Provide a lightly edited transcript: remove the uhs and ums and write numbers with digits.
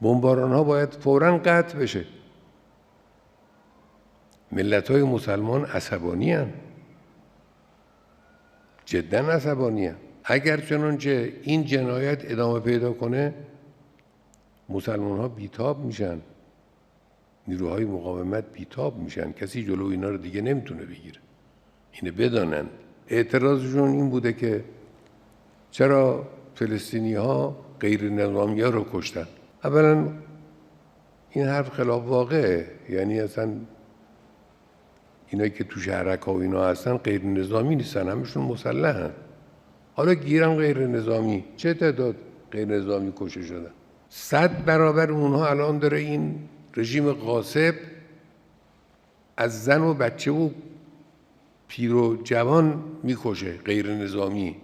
بمباران‌ها باید فوراً قطع بشه. ملت‌های مسلمان عصبانی هستند، جداً عصبانی هستند. اگر چنانچه این جنایت ادامه پیدا کنه، مسلمان‌ها بیتاب میشن، نیروهای مقاومت بیتاب میشن، کسی جلو اینا رو دیگه نمیتونه بگیره. اینو بدانن. اعتراضشون این بوده که چرا فلسطینی‌ها غیر نظامی‌ها رو کشتن. اولا این حرف خلاف واقعه، یعنی اصلا اینایی که تو شهرک‌ها و اینا هستن غیر نظامی نیستن، همشون مسلحن. حالا گیرم غیر نظامی، چه تعداد غیر نظامی کشته شدن؟ 100 برابر اونها الان داره این رژیم غاصب از زن و بچه و پیر و جوان میکشه غیر نظامی.